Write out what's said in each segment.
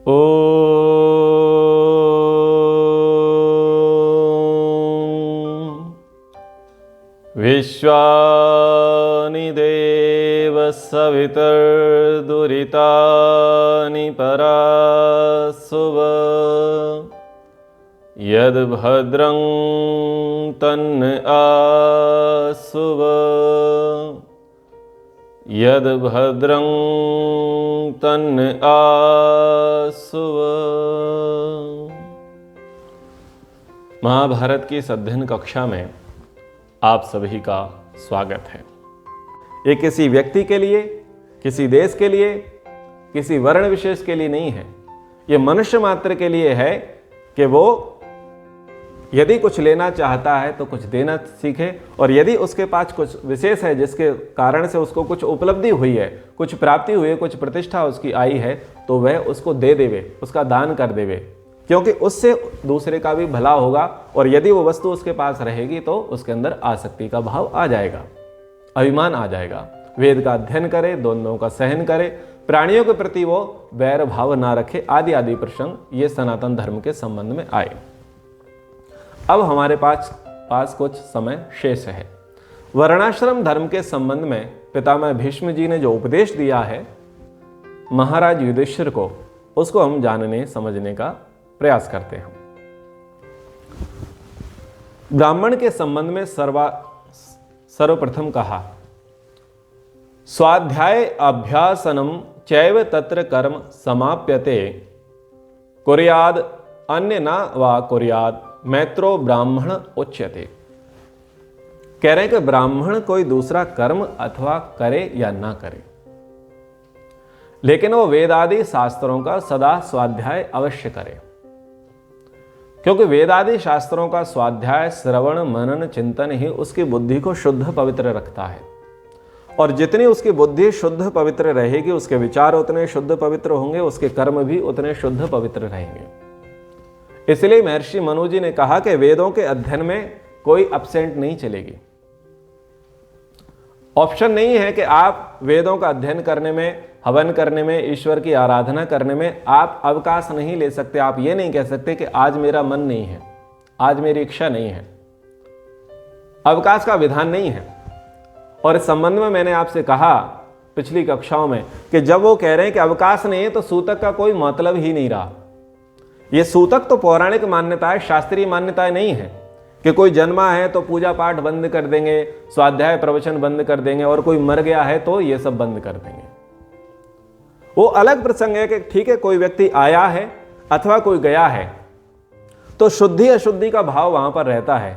ॐ विश्वानि देव सवितर्दुरितानि परासुव यद्भद्रं तन्न आसुव यद्भद्रं तन्न आसुव। महाभारत की इस अध्ययन कक्षा में आप सभी का स्वागत है। ये किसी व्यक्ति के लिए, किसी देश के लिए, किसी वर्ण विशेष के लिए नहीं है। ये मनुष्य मात्र के लिए है कि वो यदि कुछ लेना चाहता है तो कुछ देना सीखे, और यदि उसके पास कुछ विशेष है जिसके कारण से उसको कुछ उपलब्धि हुई है, कुछ प्राप्ति हुई है, कुछ प्रतिष्ठा उसकी आई है, तो वह उसको दे देवे, उसका दान कर देवे, क्योंकि उससे दूसरे का भी भला होगा। और यदि वो वस्तु उसके पास रहेगी तो उसके अंदर आसक्ति का भाव आ जाएगा, अभिमान आ जाएगा। वेद का अध्ययन करे, द्वंद्वों का सहन करे, प्राणियों के प्रति वो वैर भाव ना रखे, आदि आदि प्रसंग ये सनातन धर्म के संबंध में आए। अब हमारे पास कुछ समय शेष है। वर्णाश्रम धर्म के संबंध में पितामह भीष्म जी ने जो उपदेश दिया है महाराज युधिष्ठिर को, उसको हम जानने समझने का प्रयास करते हैं। ब्राह्मण के संबंध में सर्वप्रथम कहा, स्वाध्याय अभ्यासनम चैव तत्र कर्म समाप्यते कुर्याद अन्य न वा कुर्याद मैत्रो ब्राह्मण उच्यते। कह रहे हैं कि ब्राह्मण कोई दूसरा कर्म अथवा करे या ना करे, लेकिन वो वेदादि शास्त्रों का सदा स्वाध्याय अवश्य करे, क्योंकि वेदादि शास्त्रों का स्वाध्याय, श्रवण, मनन, चिंतन ही उसकी बुद्धि को शुद्ध पवित्र रखता है। और जितनी उसकी बुद्धि शुद्ध पवित्र रहेगी, उसके विचार उतने शुद्ध पवित्र होंगे, उसके कर्म भी उतने शुद्ध पवित्र रहेंगे। इसलिए महर्षि मनु जी ने कहा कि वेदों के अध्ययन में कोई अपसेंट नहीं चलेगी। ऑप्शन नहीं है कि आप वेदों का अध्ययन करने में, हवन करने में, ईश्वर की आराधना करने में आप अवकाश नहीं ले सकते। आप ये नहीं कह सकते कि आज मेरा मन नहीं है, आज मेरी इच्छा नहीं है। अवकाश का विधान नहीं है। और इस संबंध में मैंने आपसे कहा पिछली कक्षाओं में कि जब वो कह रहे हैं कि अवकाश नहीं है तो सूतक का कोई मतलब ही नहीं रहा। ये सूतक तो पौराणिक मान्यताएं, शास्त्रीय मान्यताएं नहीं है कि कोई जन्मा है तो पूजा पाठ बंद कर देंगे, स्वाध्याय प्रवचन बंद कर देंगे, और कोई मर गया है तो ये सब बंद कर देंगे। वो अलग प्रसंग है कि ठीक है, कोई व्यक्ति आया है अथवा कोई गया है तो शुद्धि अशुद्धि का भाव वहां पर रहता है।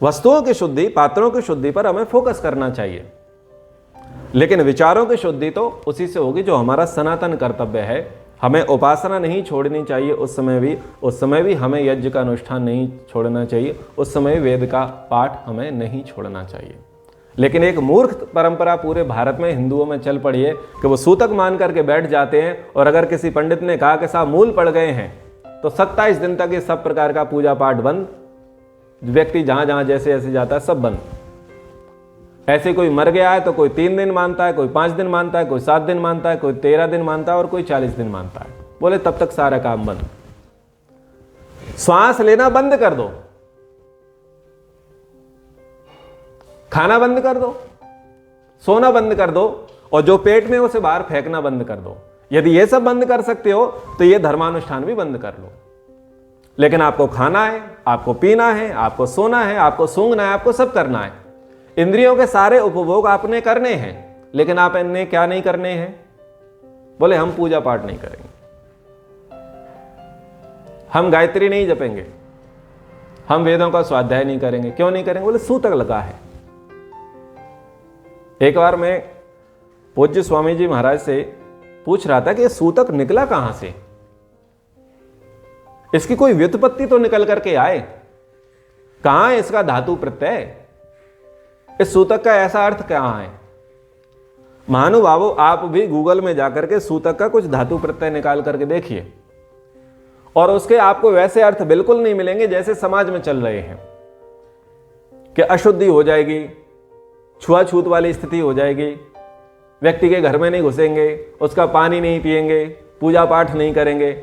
वस्तुओं की शुद्धि, पात्रों की शुद्धि पर हमें फोकस करना चाहिए, लेकिन विचारों की शुद्धि तो उसी से होगी जो हमारा सनातन कर्तव्य है। हमें उपासना नहीं छोड़नी चाहिए, उस समय भी हमें यज्ञ का अनुष्ठान नहीं छोड़ना चाहिए, उस समय वेद का पाठ हमें नहीं छोड़ना चाहिए। लेकिन एक मूर्ख परंपरा पूरे भारत में हिंदुओं में चल पड़ी है कि वो सूतक मान करके बैठ जाते हैं, और अगर किसी पंडित ने कहा कि साहब मूल पड़ गए हैं तो 27 दिन तक ये सब प्रकार का पूजा पाठ बंद, व्यक्ति जहां जहां जैसे जैसे जाता है सब बंद। ऐसे कोई मर गया है तो कोई 3 दिन मानता है, कोई 5 दिन मानता है, कोई 7 दिन मानता है, कोई 13 दिन मानता है, और कोई 40 दिन मानता है। बोले तब तक सारा काम बंद। श्वास लेना बंद कर दो, खाना बंद कर दो, सोना बंद कर दो, और जो पेट में उसे बाहर फेंकना बंद कर दो। यदि ये सब बंद कर सकते हो तो ये धर्मानुष्ठान भी बंद कर लो। लेकिन आपको खाना है, आपको पीना है, आपको सोना है, आपको सूंघना है, आपको सब करना है। इंद्रियों के सारे उपभोग आपने करने हैं, लेकिन आप इन्हें क्या नहीं करने हैं? बोले हम पूजा पाठ नहीं करेंगे, हम गायत्री नहीं जपेंगे, हम वेदों का स्वाध्याय नहीं करेंगे। क्यों नहीं करेंगे? बोले सूतक लगा है। एक बार मैं पूज्य स्वामी जी महाराज से पूछ रहा था कि ये सूतक निकला कहां से, इसकी कोई व्युत्पत्ति तो निकल करके आए, कहां है इसका धातु प्रत्यय, इस सूतक का ऐसा अर्थ कहां है? महानुभावों, आप भी गूगल में जाकर के सूतक का कुछ धातु प्रत्यय निकाल करके देखिए, और उसके आपको वैसे अर्थ बिल्कुल नहीं मिलेंगे जैसे समाज में चल रहे हैं कि अशुद्धि हो जाएगी, छुआछूत वाली स्थिति हो जाएगी, व्यक्ति के घर में नहीं घुसेंगे, उसका पानी नहीं पिएंगे, पूजा पाठ नहीं करेंगे।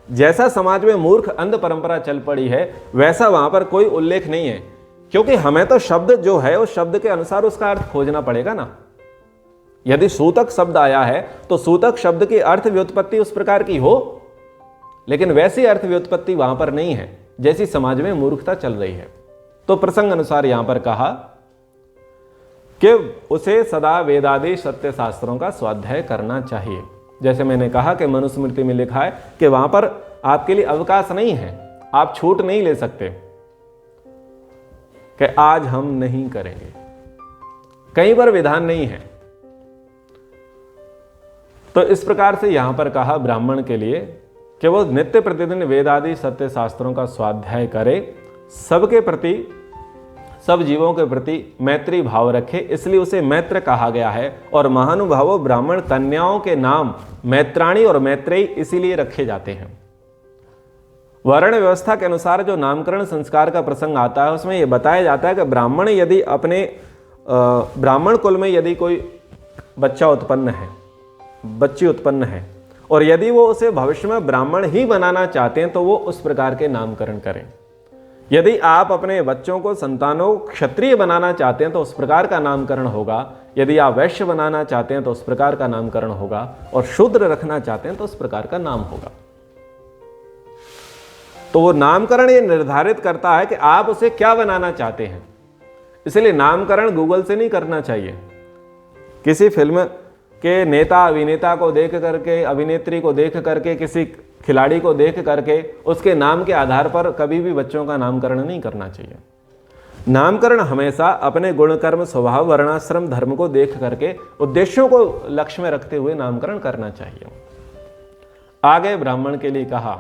जैसा समाज में मूर्ख अंध परंपरा चल पड़ी है वैसा वहां पर कोई उल्लेख नहीं है, क्योंकि हमें तो शब्द जो है उस शब्द के अनुसार उसका अर्थ खोजना पड़ेगा ना। यदि सूतक शब्द आया है तो सूतक शब्द की अर्थ व्युत्पत्ति उस प्रकार की हो, लेकिन वैसी अर्थ व्युत्पत्ति वहां पर नहीं है जैसी समाज में मूर्खता चल रही है। तो प्रसंग अनुसार यहां पर कहा कि उसे सदा वेदादि सत्य शास्त्रों का स्वाध्याय करना चाहिए। जैसे मैंने कहा कि मनुस्मृति में लिखा है कि वहां पर आपके लिए अवकाश नहीं है, आप छूट नहीं ले सकते कि आज हम नहीं करेंगे, कहीं पर विधान नहीं है। तो इस प्रकार से यहां पर कहा ब्राह्मण के लिए कि वो नित्य प्रतिदिन वेदादि सत्य शास्त्रों का स्वाध्याय करे, सबके प्रति, सब जीवों के प्रति मैत्री भाव रखे, इसलिए उसे मैत्र कहा गया है। और महानुभावों ब्राह्मण कन्याओं के नाम मैत्राणी और मैत्रेयी इसीलिए रखे जाते हैं। वर्ण व्यवस्था के अनुसार जो नामकरण संस्कार का प्रसंग आता है उसमें यह बताया जाता है कि ब्राह्मण यदि अपने ब्राह्मण कुल में यदि कोई बच्चा उत्पन्न है, बच्ची उत्पन्न है, और यदि वो उसे भविष्य में ब्राह्मण ही बनाना चाहते हैं तो वो उस प्रकार के नामकरण करें। यदि आप अपने बच्चों को, संतानों क्षत्रिय बनाना चाहते हैं तो उस प्रकार का नामकरण होगा, यदि आप वैश्य बनाना चाहते हैं तो उस प्रकार का नामकरण होगा, और शूद्र रखना चाहते हैं तो उस प्रकार का नाम होगा। तो वो नामकरण ये निर्धारित करता है कि आप उसे क्या बनाना चाहते हैं। इसलिए नामकरण गूगल से नहीं करना चाहिए। किसी फिल्म के नेता अभिनेता को देख करके, अभिनेत्री को देख करके, किसी खिलाड़ी को देख करके उसके नाम के आधार पर कभी भी बच्चों का नामकरण नहीं करना चाहिए। नामकरण हमेशा अपने गुण, कर्म, स्वभाव, वर्णाश्रम, धर्म को देख करके उद्देश्यों को लक्ष्य में रखते हुए नामकरण करना चाहिए। आगे ब्राह्मण के लिए कहा,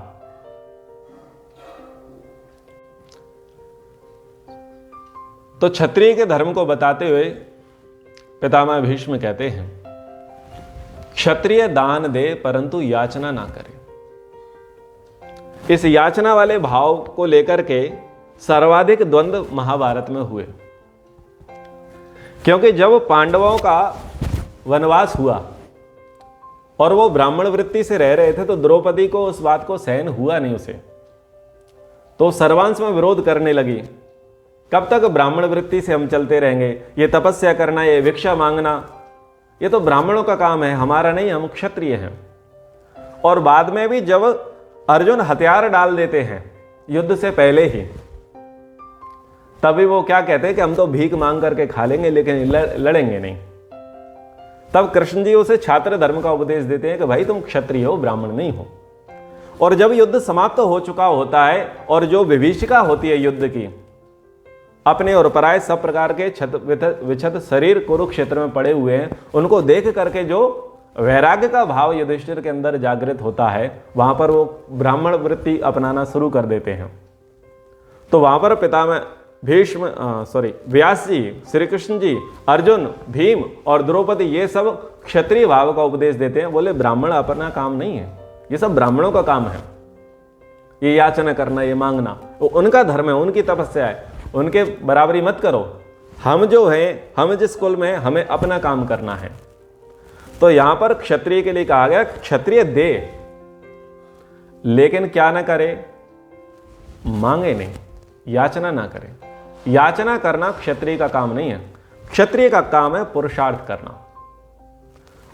तो क्षत्रिय के धर्म को बताते हुए पितामह भीष्म कहते हैं, क्षत्रिय दान दे परंतु याचना ना करे। इस याचना वाले भाव को लेकर के सर्वाधिक द्वंद्व महाभारत में हुए, क्योंकि जब पांडवों का वनवास हुआ और वो ब्राह्मण वृत्ति से रह रहे थे तो द्रौपदी को उस बात को सहन हुआ नहीं उसे, तो सर्वांश में विरोध करने लगी। कब तक ब्राह्मण वृत्ति से हम चलते रहेंगे? ये तपस्या करना, ये भिक्षा मांगना, ये तो ब्राह्मणों का काम है, हमारा नहीं, हम क्षत्रिय हैं। और बाद में भी जब अर्जुन हथियार डाल देते हैं युद्ध से पहले ही, तभी वो क्या कहते हैं कि हम तो भीख मांग करके खा लेंगे लेकिन लड़ेंगे नहीं। तब कृष्ण जी उसे छात्र धर्म का उपदेश देते हैं कि भाई तुम क्षत्रिय हो, ब्राह्मण नहीं हो। और जब युद्ध समाप्त हो चुका होता है और जो विभीषिका होती है युद्ध की, अपने और पराये सब प्रकार के विक्षत शरीर कुरुक्षेत्र में पड़े हुए हैं, उनको देख करके जो वैराग्य का भाव युधिष्ठिर के अंदर जागृत होता है, वहां पर वो ब्राह्मण वृत्ति अपनाना शुरू कर देते हैं। तो वहां पर पितामह भीष्म व्यास जी, श्री कृष्ण जी, अर्जुन, भीम और द्रौपदी ये सब क्षत्रिय भाव का उपदेश देते हैं। बोले ब्राह्मण अपना काम नहीं है, ये सब ब्राह्मणों का काम है। ये याचना करना, ये मांगना, वो उनका धर्म है, उनकी तपस्या है, उनके बराबरी मत करो। हम जो हैं, हम जिस कुल में, हमें अपना काम करना है। तो यहां पर क्षत्रिय के लिए कहा गया क्षत्रिय दे, लेकिन क्या ना करे, मांगे नहीं, याचना ना करे। याचना करना क्षत्रिय का काम नहीं है, क्षत्रिय का काम है पुरुषार्थ करना।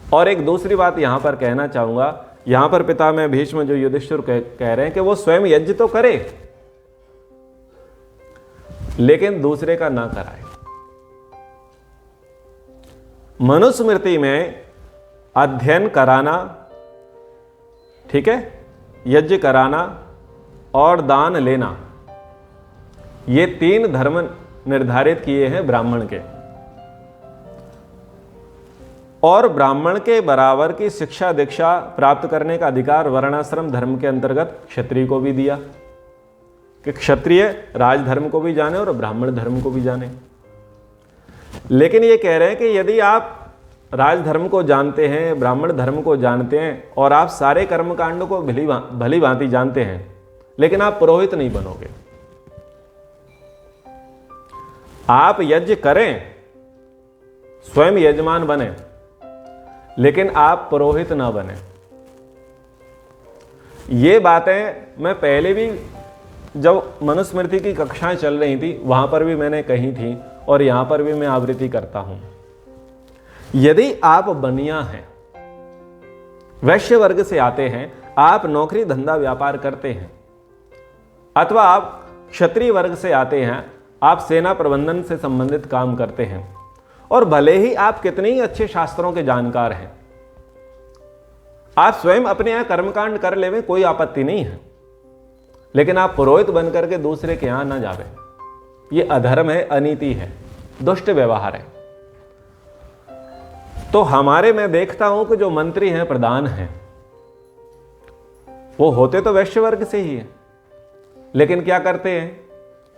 और एक दूसरी बात यहां पर कहना चाहूंगा, यहां पर पितामह भीष्म जो युधिष्ठिर कह रहे हैं कि वो स्वयं यज्ञ तो करे लेकिन दूसरे का ना कराए। मनुस्मृति में अध्ययन कराना, ठीक है, यज्ञ कराना और दान लेना, ये तीन धर्म निर्धारित किए हैं ब्राह्मण के। और ब्राह्मण के बराबर की शिक्षा दीक्षा प्राप्त करने का अधिकार वर्णाश्रम धर्म के अंतर्गत क्षत्रिय को भी दिया कि क्षत्रिय राजधर्म को भी जाने और ब्राह्मण धर्म को भी जाने। लेकिन ये कह रहे हैं कि यदि आप राजधर्म को जानते हैं, ब्राह्मण धर्म को जानते हैं और आप सारे कर्मकांडों को भली भांति जानते हैं, लेकिन आप पुरोहित नहीं बनोगे। आप यज्ञ करें, स्वयं यजमान बने, लेकिन आप पुरोहित ना बने। ये बातें मैं पहले भी जब मनुस्मृति की कक्षाएं चल रही थी वहां पर भी मैंने कही थी और यहां पर भी मैं आवृत्ति करता हूं। यदि आप बनिया हैं, वैश्य वर्ग से आते हैं, आप नौकरी धंधा व्यापार करते हैं, अथवा आप क्षत्रिय वर्ग से आते हैं, आप सेना प्रबंधन से संबंधित काम करते हैं, और भले ही आप कितने ही अच्छे शास्त्रों के जानकार हैं, आप स्वयं अपने यहां कर्मकांड कर लेवे, कोई आपत्ति नहीं है, लेकिन आप पुरोहित बनकर के दूसरे के यहां ना जावे, ये अधर्म है, अनीति है, दुष्ट व्यवहार है। तो हमारे मैं देखता हूं कि जो मंत्री हैं, प्रधान हैं, वो होते तो वैश्य वर्ग से ही है, लेकिन क्या करते हैं,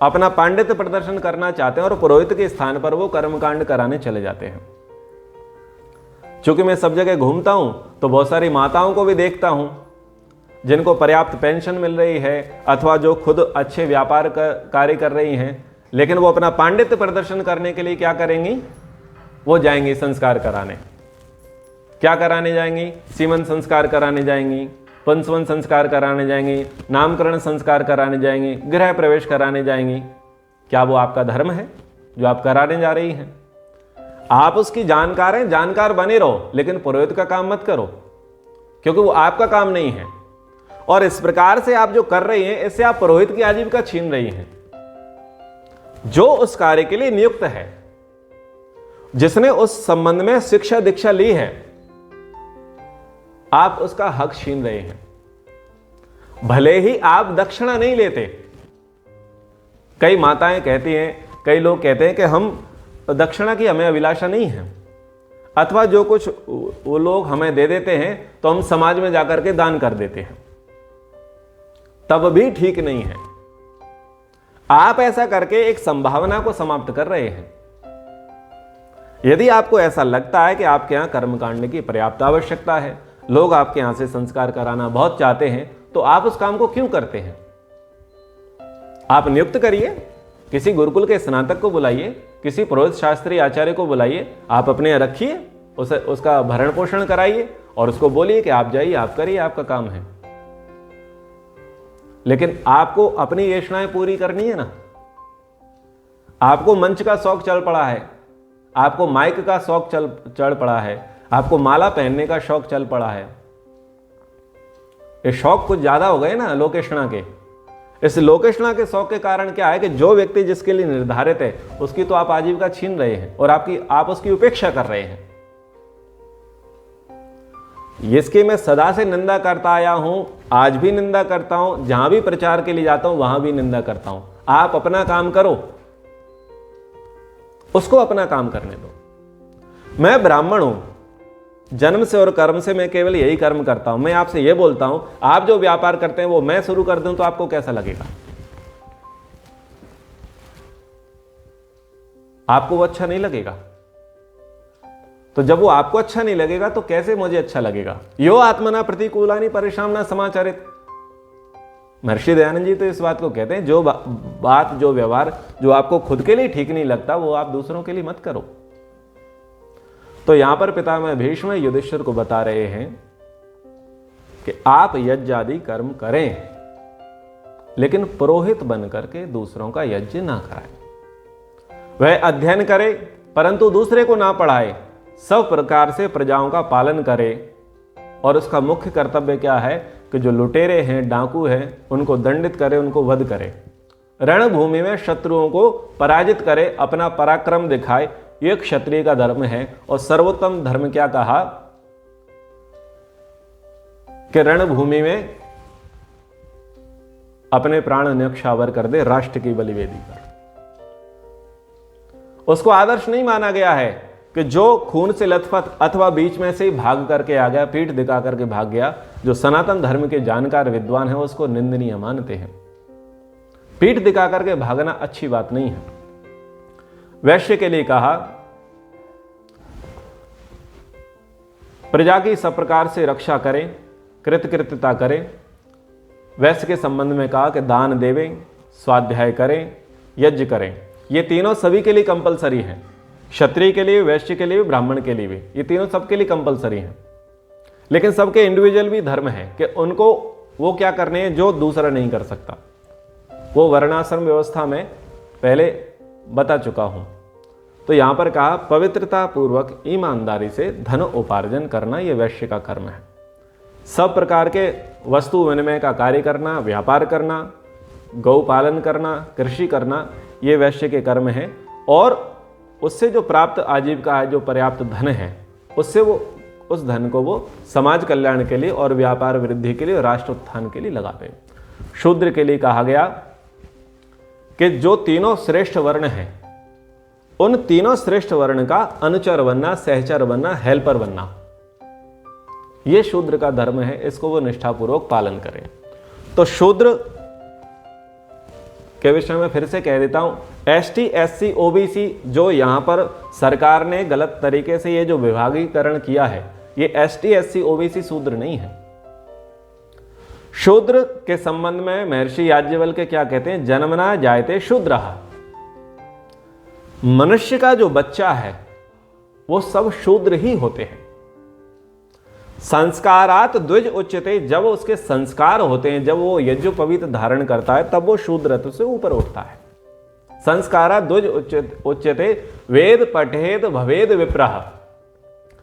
अपना पांडित्य प्रदर्शन करना चाहते हैं और पुरोहित के स्थान पर वो कर्मकांड कराने चले जाते हैं। चूंकि मैं सब जगह घूमता हूं तो बहुत सारी माताओं को भी देखता हूं जिनको पर्याप्त पेंशन मिल रही है अथवा जो खुद अच्छे व्यापार कार्य कर रही हैं, लेकिन वो अपना पांडित्य प्रदर्शन करने के लिए क्या करेंगी, वो जाएंगी संस्कार कराने। क्या कराने जाएंगी? सीमन संस्कार कराने जाएंगी, पंचवन संस्कार कराने जाएंगी, नामकरण संस्कार कराने जाएंगी, गृह प्रवेश कराने जाएंगी। क्या वो आपका धर्म है जो आप कराने जा रही हैं? आप उसकी जानकार हैं, जानकार बने रहो, लेकिन पुरोहित का काम मत करो, क्योंकि वो आपका काम नहीं है। और इस प्रकार से आप जो कर रही हैं, इससे आप पुरोहित की आजीविका छीन रही हैं, जो उस कार्य के लिए नियुक्त है, जिसने उस संबंध में शिक्षा दीक्षा ली है। आप उसका हक छीन रहे हैं, भले ही आप दक्षिणा नहीं लेते। कई माताएं कहती हैं, कई लोग कहते हैं कि हम दक्षिणा की हमें अभिलाषा नहीं है, अथवा जो कुछ वो लोग हमें दे देते हैं तो हम समाज में जाकर के दान कर देते हैं, तब भी ठीक नहीं है। आप ऐसा करके एक संभावना को समाप्त कर रहे हैं। यदि आपको ऐसा लगता है कि आपके यहां कर्मकांड की पर्याप्त आवश्यकता है, लोग आपके यहां से संस्कार कराना बहुत चाहते हैं, तो आप उस काम को क्यों करते हैं? आप नियुक्त करिए, किसी गुरुकुल के स्नातक को बुलाइए, किसी पुरोहित शास्त्री आचार्य को बुलाइए, आप अपने यहाँ रखिए, उसका भरण पोषण कराइए और उसको बोलिए कि आप जाइए, आप करिए, आपका काम है। लेकिन आपको अपनी येषणाएं पूरी करनी है ना। आपको मंच का शौक चल पड़ा है, आपको माइक का शौक चढ़ पड़ा है, आपको माला पहनने का शौक चल पड़ा है। ये शौक कुछ ज्यादा हो गए ना लोकेशना के। इस लोकेशना के शौक के कारण क्या है कि जो व्यक्ति जिसके लिए निर्धारित है उसकी तो आप आजीविका छीन रहे हैं और आप उसकी उपेक्षा कर रहे हैं। इसकी मैं सदा से निंदा करता आया हूं, आज भी निंदा करता हूं, जहां भी प्रचार के लिए जाता हूं वहां भी निंदा करता हूं। आप अपना काम करो, उसको अपना काम करने दो। मैं ब्राह्मण हूं, जन्म से और कर्म से मैं केवल यही कर्म करता हूं। मैं आपसे यह बोलता हूं, आप जो व्यापार करते हैं वो मैं शुरू कर दूं तो आपको कैसा लगेगा? आपको वो अच्छा नहीं लगेगा। तो जब वो आपको अच्छा नहीं लगेगा तो कैसे मुझे अच्छा लगेगा? यो आत्मना प्रतिकूलानि परिश्रामना समाचरित। महर्षि दयानंद जी तो इस बात को कहते हैं, जो बात जो व्यवहार जो आपको खुद के लिए ठीक नहीं लगता वो आप दूसरों के लिए मत करो। तो यहां पर पितामह भीष्म युधिष्ठिर को बता रहे हैं कि आप यज्ञ आदि कर्म करें, लेकिन पुरोहित बनकर के दूसरों का यज्ञ ना कराएं। वह अध्ययन करे परंतु दूसरे को ना पढ़ाए, सब प्रकार से प्रजाओं का पालन करे। और उसका मुख्य कर्तव्य क्या है कि जो लुटेरे हैं, डाकू हैं, उनको दंडित करे, उनको वध करे, रणभूमि में शत्रुओं को पराजित करे, अपना पराक्रम दिखाए। ये क्षत्रिय का धर्म है। और सर्वोत्तम धर्म क्या कहा कि रणभूमि में अपने प्राण न्यक्षावर कर दे, राष्ट्र की बलिवेदी पर। उसको आदर्श नहीं माना गया है कि जो खून से लथपथ अथवा बीच में से ही भाग करके आ गया, पीठ दिखा करके भाग गया। जो सनातन धर्म के जानकार विद्वान हैं उसको निंदनीय मानते हैं। पीठ दिखा करके भागना अच्छी बात नहीं है। वैश्य के लिए कहा प्रजा की सब प्रकार से रक्षा करें, कृतकृत्यता करें। वैश्य के संबंध में कहा कि दान देवें, स्वाध्याय करें, यज्ञ करें। ये तीनों सभी के लिए कंपलसरी हैं, क्षत्रिय के लिए, वैश्य के लिए, ब्राह्मण के लिए भी। ये तीनों सबके लिए कंपलसरी हैं। लेकिन सबके इंडिविजुअल भी धर्म है कि उनको वो क्या करने हैं जो दूसरा नहीं कर सकता। वो वर्णाश्रम व्यवस्था में पहले बता चुका हूं। तो यहां पर कहा पवित्रता पूर्वक ईमानदारी से धन उपार्जन करना ये वैश्य का कर्म है। सब प्रकार के वस्तु विनिमय का कार्य करना, व्यापार करना, गौ पालन करना, कृषि करना, ये वैश्य के कर्म है। और उससे जो प्राप्त आजीविका है, जो पर्याप्त धन है, उससे वो उस धन को वो समाज कल्याण के लिए और व्यापार वृद्धि के लिए, राष्ट्र उत्थान के लिए लगाते हैं। शूद्र के लिए कहा गया कि जो तीनों श्रेष्ठ वर्ण हैं, उन तीनों श्रेष्ठ वर्ण का अनुचर बनना, सहचर बनना, हेल्पर बनना, यह शूद्र का धर्म है। इसको वो निष्ठापूर्वक पालन करें। तो शूद्र के विषय में फिर से कह देता हूं, एसटी, एससी, ओबीसी जो यहां पर सरकार ने गलत तरीके से ये जो विभागीकरण किया है, ये एसटी, एससी, ओबीसी शूद्र नहीं है। शूद्र के संबंध में महर्षि याज्ञवल्क्य क्या कहते हैं? जन्मना जायते शूद्रः। मनुष्य का जो बच्चा है वो सब शूद्र ही होते हैं। संस्कारात द्विज उच्यते, जब उसके संस्कार होते हैं, जब वो यज्ञोपवीत धारण करता है, तब वो शूद्रत्व से ऊपर उठता है। संस्कारात द्विज उच्यते, वेद पठेद भवेद विप्रः।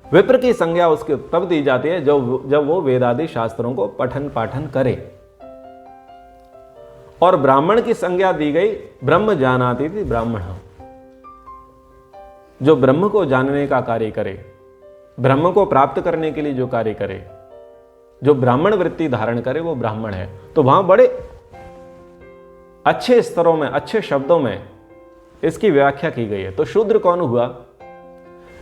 विप्र की संज्ञा उसके तब दी जाती है जब वो वेदादि शास्त्रों को पठन पाठन करे। और ब्राह्मण की संज्ञा दी गई ब्रह्म जानाति थी ब्राह्मण, जो ब्रह्म को जानने का कार्य करे, ब्रह्म को प्राप्त करने के लिए जो कार्य करे, जो ब्राह्मण वृत्ति धारण करे, वो ब्राह्मण है। तो वहां बड़े अच्छे स्तरों में, अच्छे शब्दों में इसकी व्याख्या की गई है। तो शूद्र कौन हुआ?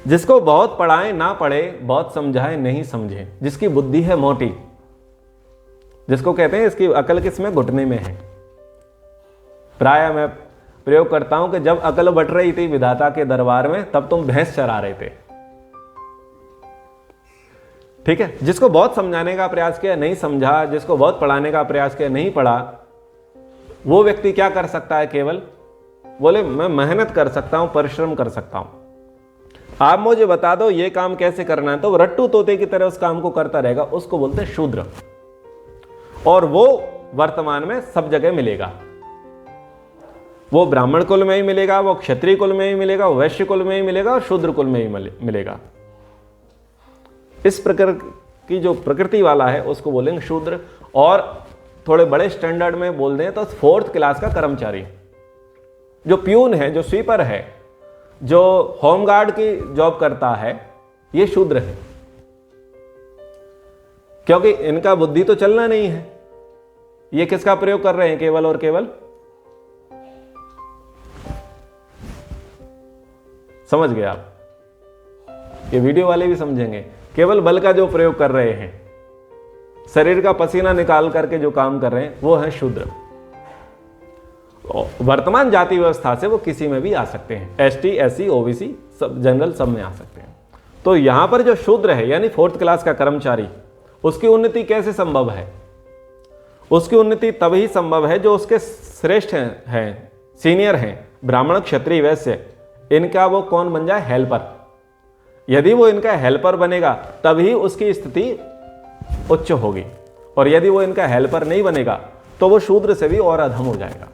जिसको बहुत पढ़ाएं ना पढ़े, बहुत समझाएं नहीं समझे, जिसकी बुद्धि है मोटी, जिसको कहते हैं इसकी अकल किसमें? घुटने में है। प्राय मैं प्रयोग करता हूं कि जब अकल बट रही थी विधाता के दरबार में, तब तुम भैंस चरा रहे थे। ठीक है। जिसको बहुत समझाने का प्रयास किया, नहीं समझा, जिसको बहुत पढ़ाने का प्रयास किया, नहीं पढ़ा, वो व्यक्ति क्या कर सकता है? केवल बोले मैं मेहनत कर सकता हूं, परिश्रम कर सकता हूं, आप मुझे बता दो ये काम कैसे करना है, तो रट्टू तोते की तरह उस काम को करता रहेगा। उसको बोलते हैं शूद्र। और वो वर्तमान में सब जगह मिलेगा। वो ब्राह्मण कुल में ही मिलेगा, वो क्षत्रिय कुल में ही मिलेगा, वो वैश्य कुल में ही मिलेगा, और शूद्र कुल में ही मिलेगा। इस प्रकार की जो प्रकृति वाला है उसको बोलेंगे शूद्र। और थोड़े बड़े स्टैंडर्ड में बोल दें तो 4th क्लास का कर्मचारी, जो प्यून है, जो स्वीपर है, जो होमगार्ड की जॉब करता है, ये शूद्र है। क्योंकि इनका बुद्धि तो चलना नहीं है। ये किसका प्रयोग कर रहे हैं? केवल और केवल, समझ गए आप? ये वीडियो वाले भी समझेंगे। केवल बल का जो प्रयोग कर रहे हैं, शरीर का पसीना निकाल करके जो काम कर रहे हैं, वो है शूद्र। वर्तमान जाति व्यवस्था से वो किसी में भी आ सकते हैं। एसटी, एससी, ओबीसी, सब जनरल, सब में आ सकते हैं। तो यहां पर जो शूद्र है, यानी 4th क्लास का कर्मचारी, उसकी उन्नति कैसे संभव है? उसकी उन्नति तभी संभव है जो उसके श्रेष्ठ हैं, सीनियर हैं, ब्राह्मण, क्षत्रिय, वैश्य, इनका वो कौन बन जाए? हेल्पर। यदि वो इनका हेल्पर बनेगा तभी उसकी स्थिति उच्च होगी। और यदि वो इनका हेल्पर नहीं बनेगा तो वो शूद्र से भी और अधम हो जाएगा।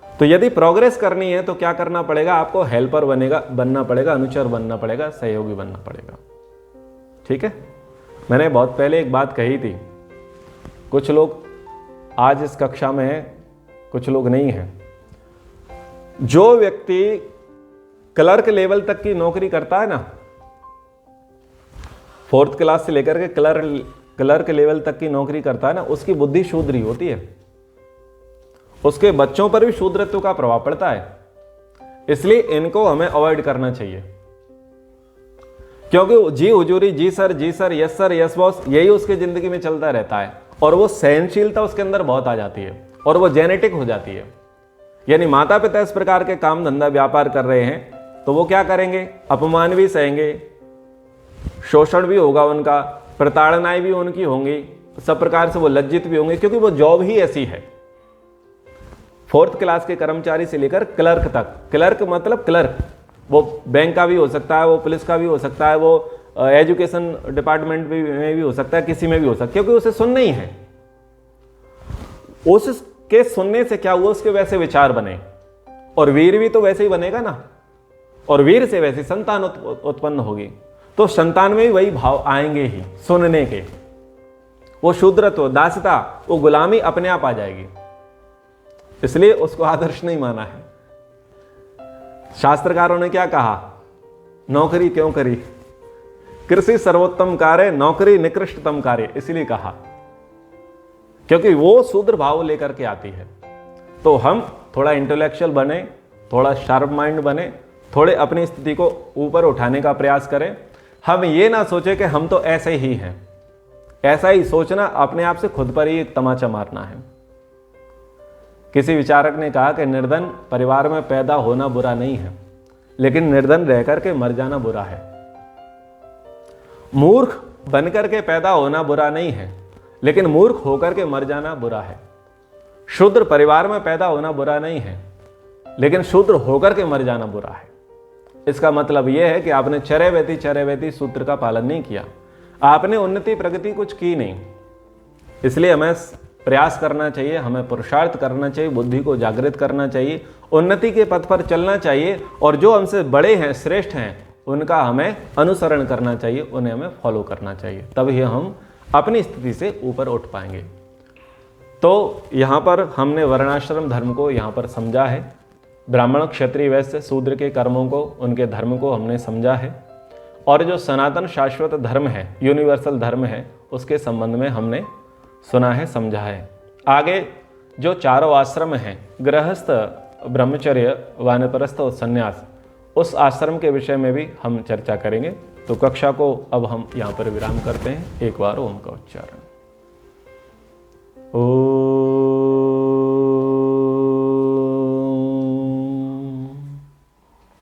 तो यदि प्रोग्रेस करनी है तो क्या करना पड़ेगा? आपको हेल्पर बनना पड़ेगा, अनुचर बनना पड़ेगा, सहयोगी बनना पड़ेगा। ठीक है। मैंने बहुत पहले एक बात कही थी, कुछ लोग आज इस कक्षा में हैं, कुछ लोग नहीं हैं। जो व्यक्ति क्लर्क लेवल तक की नौकरी करता है ना, 4th क्लास से लेकर के क्लर्क लेवल तक की नौकरी करता है ना, उसकी बुद्धि शूद्र ही होती है। उसके बच्चों पर भी शूद्रत्व का प्रभाव पड़ता है। इसलिए इनको हमें अवॉइड करना चाहिए। क्योंकि जी हुजूरी, जी sir, yes sir, yes boss, यही उसकी जिंदगी में चलता रहता है। और वो सहनशीलता उसके अंदर बहुत आ जाती है और वो जेनेटिक हो जाती है। यानी माता पिता इस प्रकार के काम धंधा व्यापार कर रहे हैं तो वो क्या करेंगे? अपमान भी सहेंगे, शोषण भी होगा उनका, प्रताड़नाएं भी उनकी होंगी, सब प्रकार से वो लज्जित भी होंगे, क्योंकि वो जॉब ही ऐसी है। 4th क्लास के कर्मचारी से लेकर क्लर्क तक, क्लर्क मतलब क्लर्क, वो बैंक का भी हो सकता है, वो पुलिस का भी हो सकता है, वो एजुकेशन डिपार्टमेंट में भी हो सकता है, किसी में भी हो सकता है, क्योंकि उसे सुनना ही है। उसके सुनने से क्या हुआ, उसके वैसे विचार बने, और वीर भी तो वैसे ही बनेगा ना, और वीर से वैसे संतान उत्पन्न होगी, तो संतान में भी वही भाव आएंगे ही सुनने के। वो शूद्रत्व, दासता, वो गुलामी अपने आप आ जाएगी। इसलिए उसको आदर्श नहीं माना है। शास्त्रकारों ने क्या कहा, नौकरी क्यों करी, कृषि सर्वोत्तम कार्य, नौकरी निकृष्टतम कार्य, इसलिए कहा क्योंकि वो शूद्र भाव लेकर के आती है। तो हम थोड़ा इंटेलेक्चुअल बने, थोड़ा शार्प माइंड बने, थोड़े अपनी स्थिति को ऊपर उठाने का प्रयास करें। हम ये ना सोचे कि हम तो ऐसे ही हैं। ऐसा ही सोचना अपने आप से खुद पर ही एक तमाचा मारना है। किसी विचारक ने कहा कि निर्धन परिवार में पैदा होना बुरा नहीं है, लेकिन निर्धन रह करके मर जाना बुरा है। मूर्ख बनकर के पैदा होना बुरा नहीं है, लेकिन मूर्ख होकर के मर जाना बुरा है। शूद्र परिवार में पैदा होना बुरा नहीं है, लेकिन शूद्र होकर के मर जाना बुरा है। इसका मतलब यह है कि आपने चरैवेति सूत्र का पालन नहीं किया, आपने उन्नति प्रगति कुछ की नहीं। इसलिए हमें प्रयास करना चाहिए, हमें पुरुषार्थ करना चाहिए, बुद्धि को जागृत करना चाहिए, उन्नति के पथ पर चलना चाहिए, और जो हमसे बड़े हैं, श्रेष्ठ हैं, उनका हमें अनुसरण करना चाहिए, उन्हें हमें फॉलो करना चाहिए। तभी हम अपनी स्थिति से ऊपर उठ पाएंगे। तो यहाँ पर हमने वर्णाश्रम धर्म को यहाँ पर समझा है, ब्राह्मण क्षत्रिय वैश्य शूद्र के कर्मों को, उनके धर्म को हमने समझा है, और जो सनातन शाश्वत धर्म है, यूनिवर्सल धर्म है, उसके संबंध में हमने सुना है, समझा है। आगे जो चारों आश्रम हैं, गृहस्थ, ब्रह्मचर्य, वानप्रस्थ और संन्यास, उस आश्रम के विषय में भी हम चर्चा करेंगे। तो कक्षा को अब हम यहाँ पर विराम करते हैं। एक बार ओम का उच्चारण।